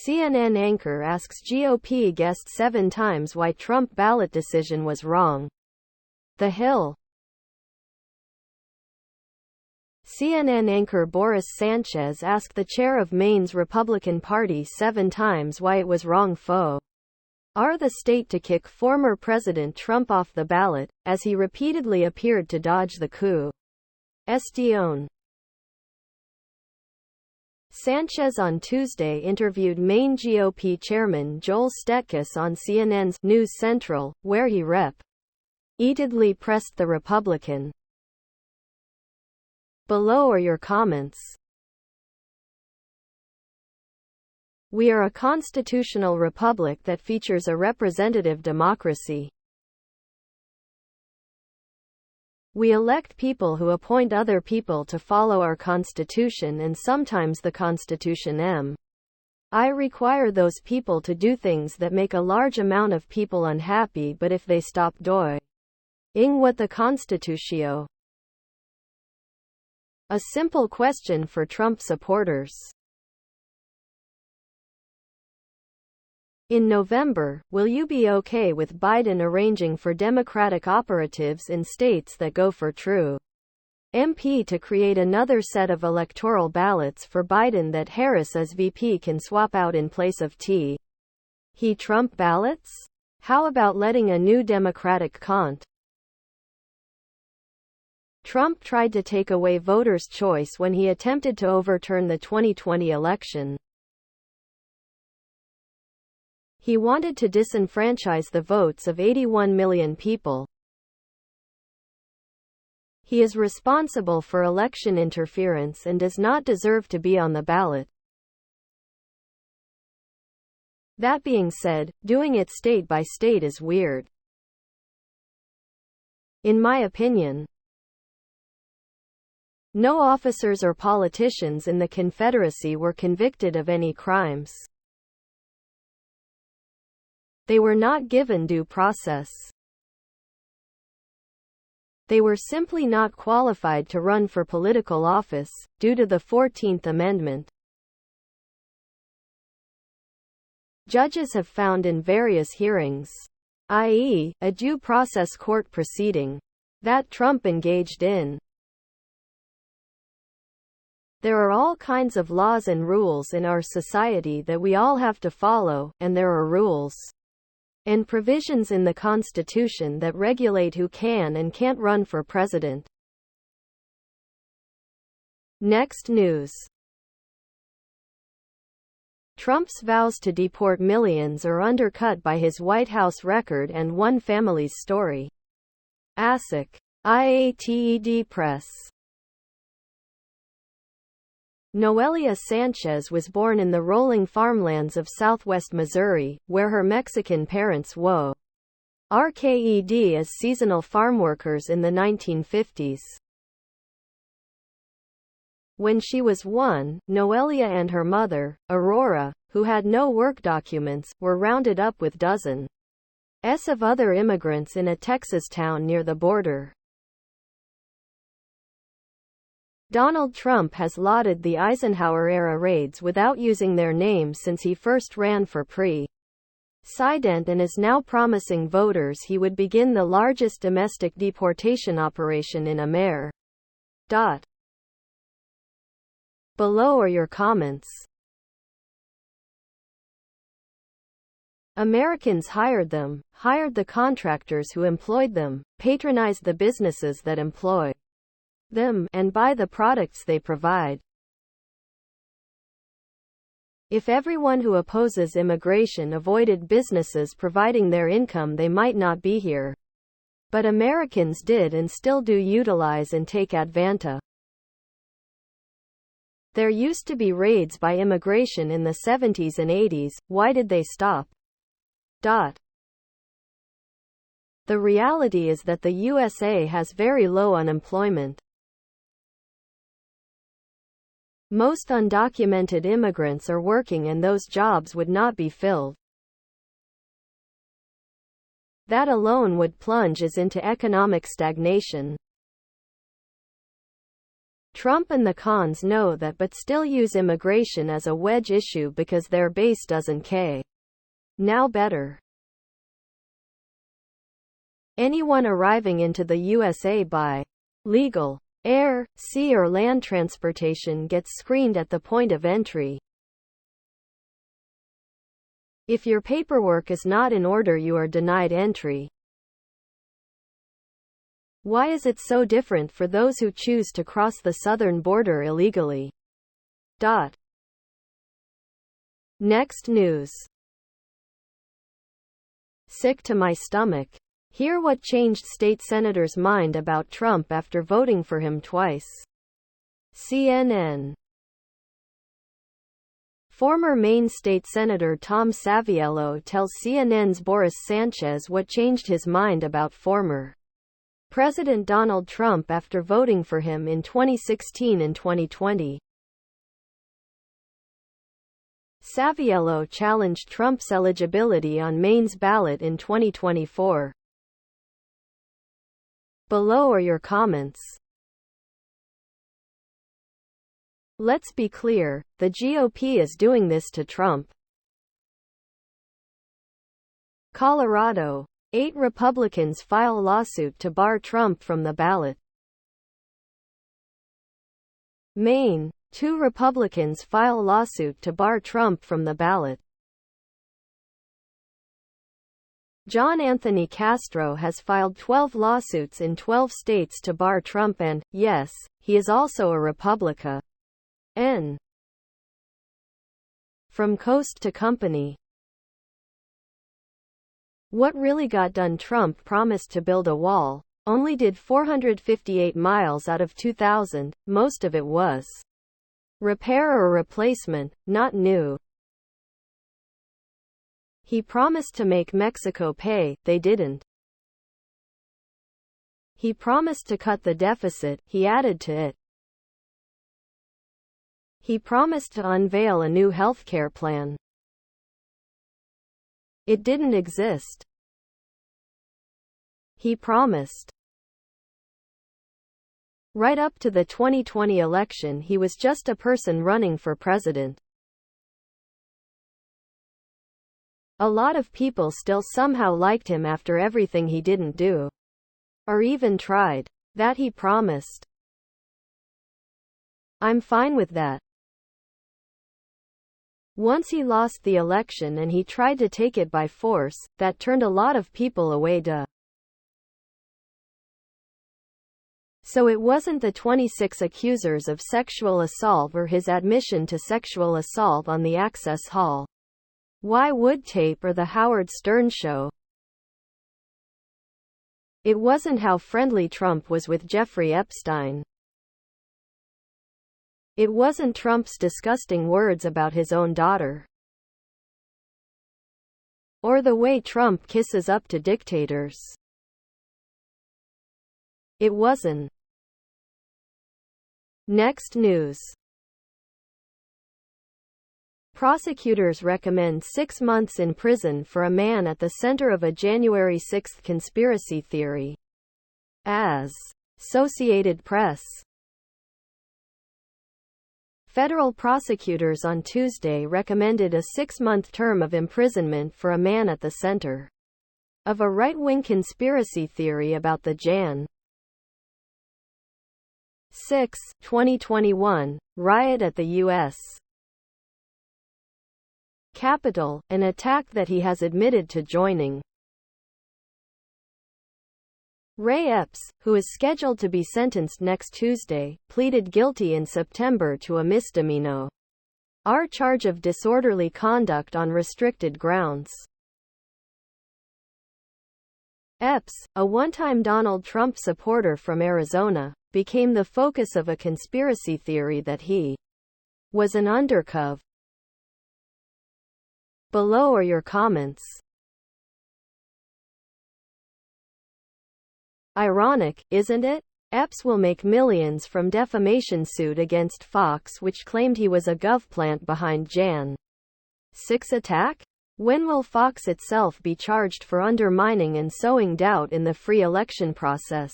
CNN anchor asks GOP guest 7 times why Trump ballot decision was wrong. The Hill. CNN anchor Boris Sanchez asked the chair of Maine's Republican Party 7 times why it was wrong for the state to kick former President Trump off the ballot, as he repeatedly appeared to dodge the coup's own. Sanchez on Tuesday interviewed Maine GOP chairman Joel Stetkes on CNN's News Central, where he repeatedly pressed the Republican. Below are your comments. We are a constitutional republic that features a representative democracy. We elect people who appoint other people to follow our Constitution and sometimes the Constitution. I require those people to do things that make a large amount of people unhappy, but if they stop doing what the Constitution. A simple question for Trump supporters. In November, will you be okay with Biden arranging for Democratic operatives in states that go for true MP to create another set of electoral ballots for Biden that Harris as VP can swap out in place of Trump ballots? How about letting a new Democratic cont? Trump tried to take away voters' choice when he attempted to overturn the 2020 election. He wanted to disenfranchise the votes of 81 million people. He is responsible for election interference and does not deserve to be on the ballot. That being said, doing it state by state is weird. In my opinion, no officers or politicians in the Confederacy were convicted of any crimes. They were not given due process. They were simply not qualified to run for political office, due to the 14th Amendment. Judges have found in various hearings, i.e., a due process court proceeding, that Trump engaged in. There are all kinds of laws and rules in our society that we all have to follow, and there are rules and provisions in the Constitution that regulate who can and can't run for president. Next news. Trump's vows to deport millions are undercut by his White House record and one family's story. ASIC. IATED Press. Noelia Sanchez was born in the rolling farmlands of southwest Missouri, where her Mexican parents worked as seasonal farmworkers in the 1950s. When she was 1, Noelia and her mother, Aurora, who had no work documents, were rounded up with dozens of other immigrants in a Texas town near the border. Donald Trump has lauded the Eisenhower-era raids without using their name since he first ran for president and is now promising voters he would begin the largest domestic deportation operation in America. Below are your comments. Americans hired them, hired the contractors who employed them, patronized the businesses that employ them, and buy the products they provide. If everyone who opposes immigration avoided businesses providing their income, they might not be here. But Americans did and still do utilize and take advantage. There used to be raids by immigration in the 70s and 80s, why did they stop? The reality is that the USA has very low unemployment. Most undocumented immigrants are working and those jobs would not be filled. That alone would plunge us into economic stagnation. Trump and the cons know that but still use immigration as a wedge issue because their base doesn't care. Now better. Anyone arriving into the USA by legal air, sea or land transportation gets screened at the point of entry. If your paperwork is not in order, you are denied entry. Why is it so different for those who choose to cross the southern border illegally? Next news. Sick to my stomach. Hear what changed state senators' mind about Trump after voting for him twice. CNN. Former Maine State Senator Tom Saviello tells CNN's Boris Sanchez what changed his mind about former President Donald Trump after voting for him in 2016 and 2020. Saviello challenged Trump's eligibility on Maine's ballot in 2024. Below are your comments. Let's be clear, the GOP is doing this to Trump. Colorado. 8 Republicans file lawsuit to bar Trump from the ballot. Maine. 2 Republicans file lawsuit to bar Trump from the ballot. John Anthony Castro has filed 12 lawsuits in 12 states to bar Trump and, yes, he is also a Republican. From Coast to Company. What really got done? Trump promised to build a wall, only did 458 miles out of 2,000, most of it was repair or replacement, not new. He promised to make Mexico pay, they didn't. He promised to cut the deficit, he added to it. He promised to unveil a new healthcare plan. It didn't exist. He promised. Right up to the 2020 election, he was just a person running for president. A lot of people still somehow liked him after everything he didn't do. Or even tried. That he promised. I'm fine with that. Once he lost the election and he tried to take it by force, that turned a lot of people away. So it wasn't the 26 accusers of sexual assault or his admission to sexual assault on the Access Hall. Why would tape or the Howard Stern show? It wasn't how friendly Trump was with Jeffrey Epstein. It wasn't Trump's disgusting words about his own daughter. Or the way Trump kisses up to dictators. It wasn't. Next news. Prosecutors recommend 6 months in prison for a man at the center of a January 6 conspiracy theory. As Associated Press. Federal prosecutors on Tuesday recommended a 6-month term of imprisonment for a man at the center of a right-wing conspiracy theory about the Jan. 6, 2021, riot at the U.S. Capitol, an attack that he has admitted to joining. Ray Epps, who is scheduled to be sentenced next Tuesday, pleaded guilty in September to a misdemeanor charge of disorderly conduct on restricted grounds. Epps, a one-time Donald Trump supporter from Arizona, became the focus of a conspiracy theory that he was an undercover. Below are your comments. Ironic, isn't it? Epps will make millions from defamation suit against Fox, which claimed he was a govplant behind Jan. 6 attack? When will Fox itself be charged for undermining and sowing doubt in the free election process?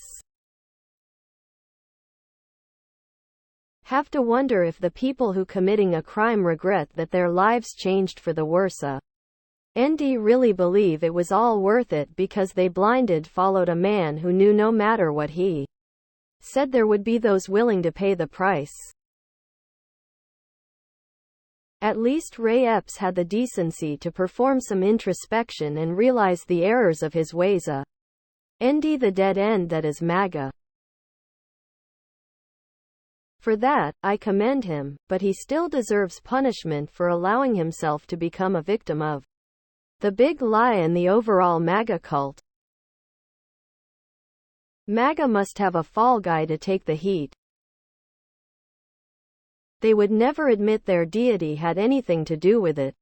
Have to wonder if the people who committing a crime regret that their lives changed for the worse. ND really believe it was all worth it because they blinded followed a man who knew no matter what he said there would be those willing to pay the price. At least Ray Epps had the decency to perform some introspection and realize the errors of his ways. ND the dead end that is MAGA. For that, I commend him, but he still deserves punishment for allowing himself to become a victim of the big lie and the overall MAGA cult. MAGA must have a fall guy to take the heat. They would never admit their deity had anything to do with it.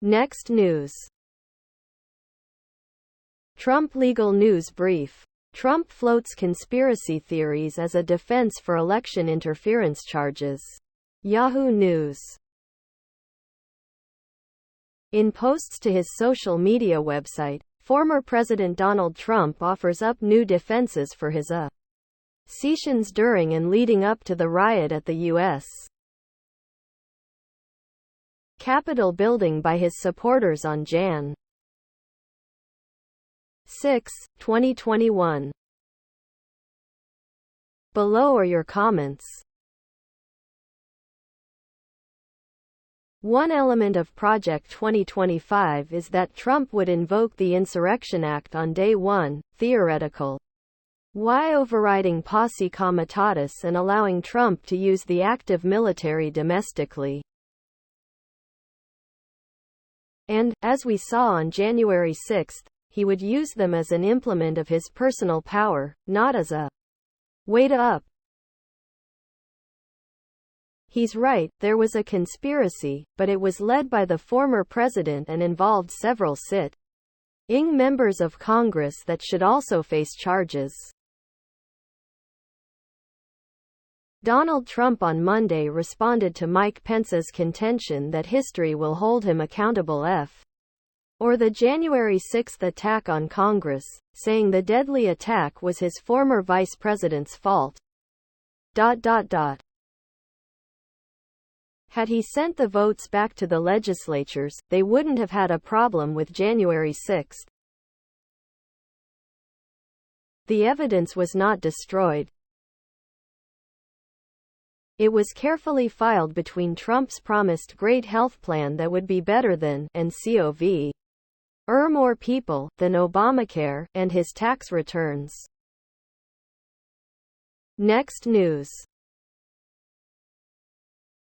Next news. Trump legal news brief. Trump floats conspiracy theories as a defense for election interference charges. Yahoo News. In posts to his social media website, former President Donald Trump offers up new defenses for his sessions during and leading up to the riot at the U.S. Capitol building by his supporters on Jan. 6, 2021. Below are your comments. One element of Project 2025 is that Trump would invoke the Insurrection Act on day one, theoretical. Why overriding posse comitatus and allowing Trump to use the active military domestically? And, as we saw on January 6, he would use them as an implement of his personal power, not as a way to up. He's right, there was a conspiracy, but it was led by the former president and involved several sit-ing members of Congress that should also face charges. Donald Trump on Monday responded to Mike Pence's contention that history will hold him accountable or the January 6 attack on Congress, saying the deadly attack was his former vice president's fault. Had he sent the votes back to the legislatures, they wouldn't have had a problem with January 6. The evidence was not destroyed. It was carefully filed between Trump's promised great health plan that would be better than and more people than Obamacare and his tax returns. Next news.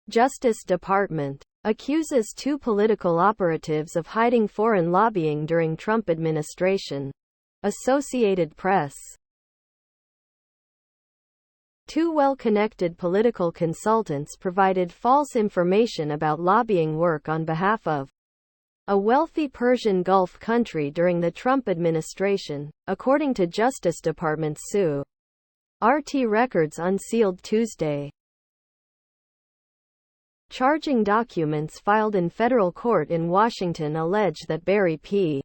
Justice Department accuses two political operatives of hiding foreign lobbying during Trump administration. Associated Press. Two well-connected political consultants provided false information about lobbying work on behalf of a wealthy Persian Gulf country during the Trump administration, according to Justice Department SU. RT Records unsealed Tuesday. Charging documents filed in federal court in Washington allege that Barry P.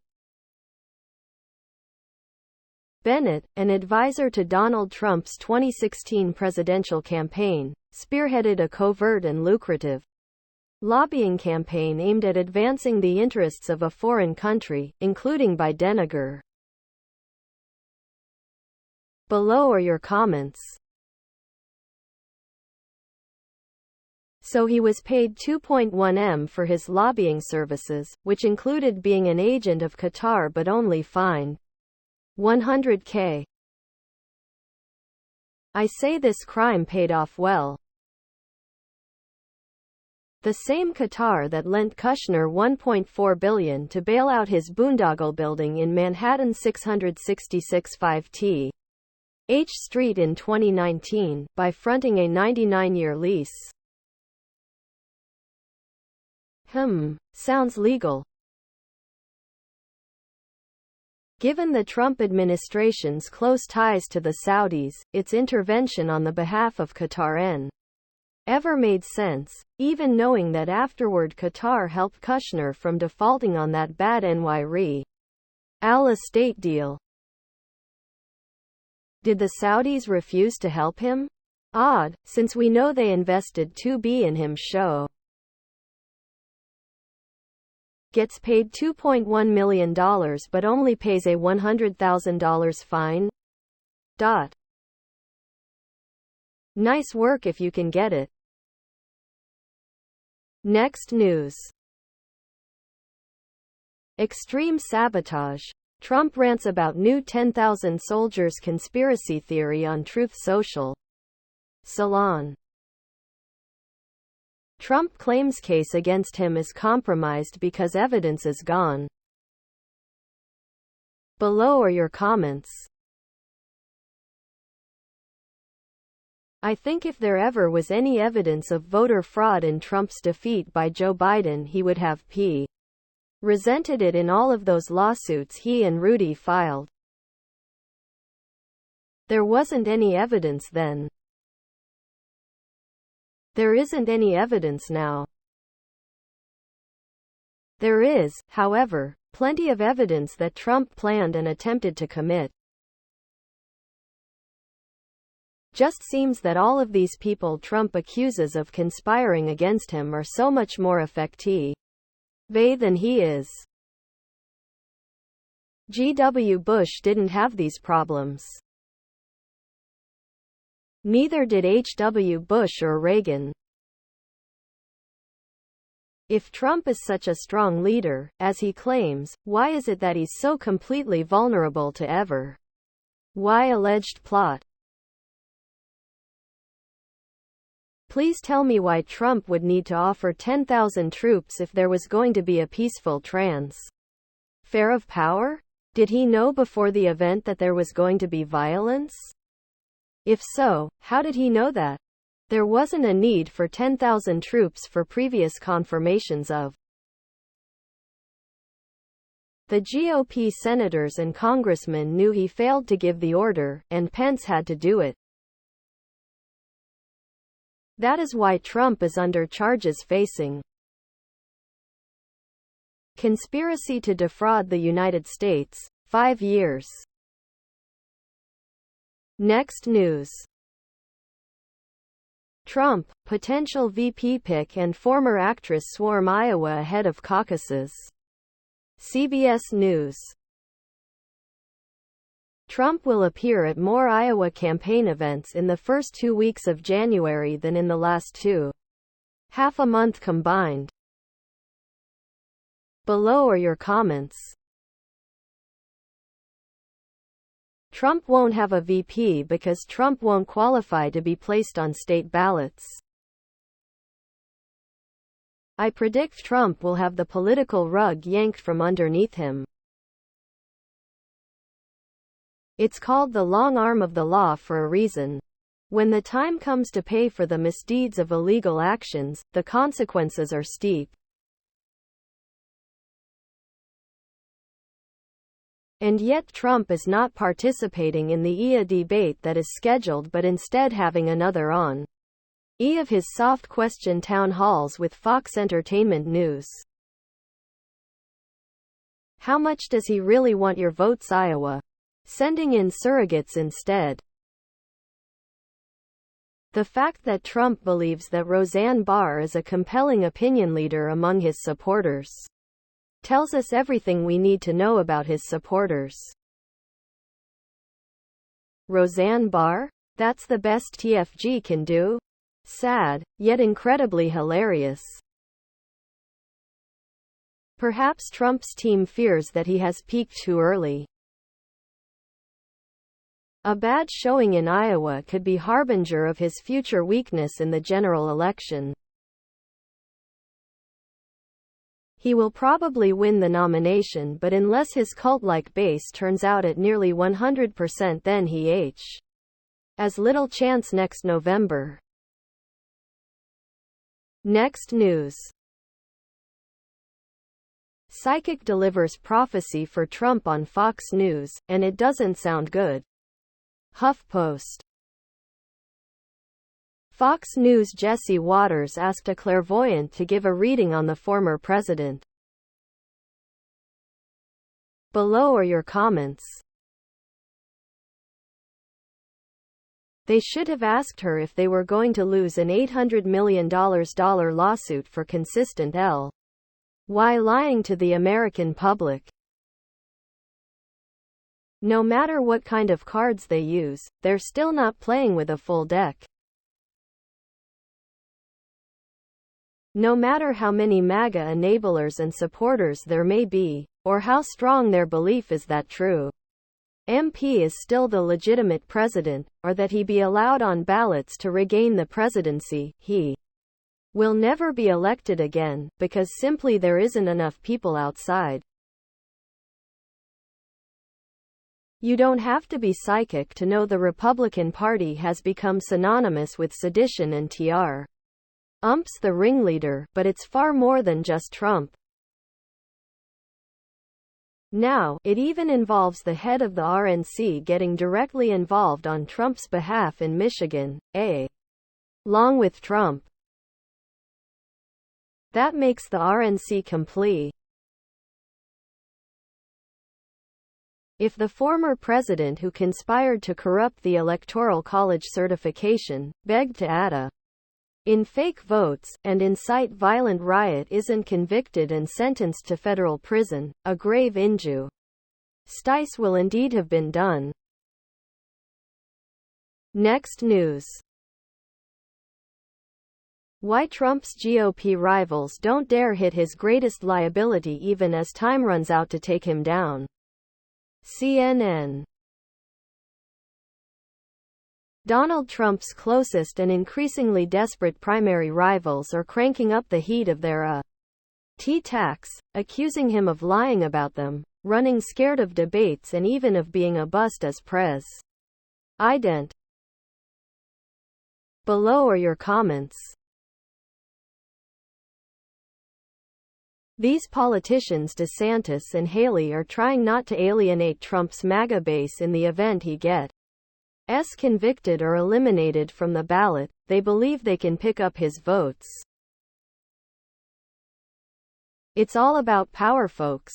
Bennett, an advisor to Donald Trump's 2016 presidential campaign, spearheaded a covert and lucrative lobbying campaign aimed at advancing the interests of a foreign country, including by Denegar. Below are your comments. So he was paid $2.1 million for his lobbying services, which included being an agent of Qatar but only fined $100K. I say this crime paid off well. The same Qatar that lent Kushner $1.4 billion to bail out his boondoggle building in Manhattan 666 5T H Street in 2019, by fronting a 99-year lease. Sounds legal. Given the Trump administration's close ties to the Saudis, its intervention on the behalf of Qatar ever made sense, even knowing that afterward Qatar helped Kushner from defaulting on that bad NY Re Al estate deal. Did the Saudis refuse to help him? Odd, since we know they invested $2 in him. Show gets paid $2.1 million but only pays a $100,000 fine? Nice work if you can get it. Next news. Extreme sabotage. Trump rants about new 10,000 soldiers conspiracy theory on Truth Social. Salon. Trump claims case against him is compromised because evidence is gone. Below are your comments. I think if there ever was any evidence of voter fraud in Trump's defeat by Joe Biden, he would have resented it in all of those lawsuits he and Rudy filed. There wasn't any evidence then. There isn't any evidence now. There is, however, plenty of evidence that Trump planned and attempted to commit. Just seems that all of these people Trump accuses of conspiring against him are so much more effective than he is. G.W. Bush didn't have these problems. Neither did H.W. Bush or Reagan. If Trump is such a strong leader, as he claims, why is it that he's so completely vulnerable to why alleged plot? Please tell me why Trump would need to offer 10,000 troops if there was going to be a peaceful transfer of power? Did he know before the event that there was going to be violence? If so, how did he know that there wasn't a need for 10,000 troops for previous confirmations of the GOP senators and congressmen knew he failed to give the order, and Pence had to do it. That is why Trump is under charges facing conspiracy to defraud the United States, 5 years. Next news. Trump, potential VP pick and former actress swarm Iowa ahead of caucuses. CBS News. Trump will appear at more Iowa campaign events in the first 2 weeks of January than in the last 2.5 months combined. Below are your comments. Trump won't have a VP because Trump won't qualify to be placed on state ballots. I predict Trump will have the political rug yanked from underneath him. It's called the long arm of the law for a reason. When the time comes to pay for the misdeeds of illegal actions, the consequences are steep. And yet Trump is not participating in the IA debate that is scheduled but instead having another on of his soft question town halls with Fox Entertainment News. How much does he really want your votes, Iowa? Sending in surrogates instead. The fact that Trump believes that Roseanne Barr is a compelling opinion leader among his supporters tells us everything we need to know about his supporters. Roseanne Barr? That's the best TFG can do? Sad, yet incredibly hilarious. Perhaps Trump's team fears that he has peaked too early. A bad showing in Iowa could be harbinger of his future weakness in the general election. He will probably win the nomination, but unless his cult-like base turns out at nearly 100%, then he has little chance next November. Next news. Psychic delivers prophecy for Trump on Fox News, and it doesn't sound good. HuffPost. Fox News' Jesse Waters asked a clairvoyant to give a reading on the former president. Below are your comments. They should have asked her if they were going to lose an $800 million lawsuit for consistent Why lying to the American public. No matter what kind of cards they use, they're still not playing with a full deck. No matter how many MAGA enablers and supporters there may be, or how strong their belief is that true MP is still the legitimate president, or that he be allowed on ballots to regain the presidency, he will never be elected again, because simply there isn't enough people outside. You don't have to be psychic to know the Republican Party has become synonymous with sedition and Trump's the ringleader, but it's far more than just Trump. Now, it even involves the head of the RNC getting directly involved on Trump's behalf in Michigan, along with Trump. That makes the RNC complete. If the former president who conspired to corrupt the Electoral College certification, begged to add in fake votes, and incite violent riot isn't convicted and sentenced to federal prison, a grave injustice will indeed have been done. Next news. Why Trump's GOP rivals don't dare hit his greatest liability even as time runs out to take him down. CNN. Donald Trump's closest and increasingly desperate primary rivals are cranking up the heat of their T-tax, accusing him of lying about them, running scared of debates and even of being a bust as president. Below are your comments. These politicians DeSantis and Haley are trying not to alienate Trump's MAGA base in the event he gets convicted or eliminated from the ballot. They believe they can pick up his votes. It's all about power, folks.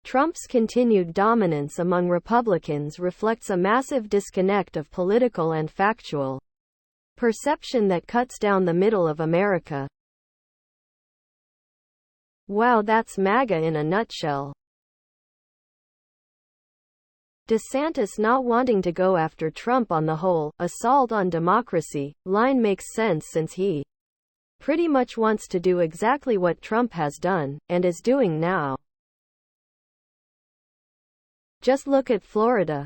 Trump's continued dominance among Republicans reflects a massive disconnect of political and factual perception that cuts down the middle of America. Wow, that's MAGA in a nutshell. DeSantis not wanting to go after Trump on the whole assault on democracy line makes sense since he pretty much wants to do exactly what Trump has done, and is doing now. Just look at Florida.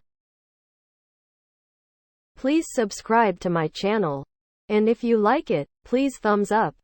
Please subscribe to my channel. And if you like it, please thumbs up.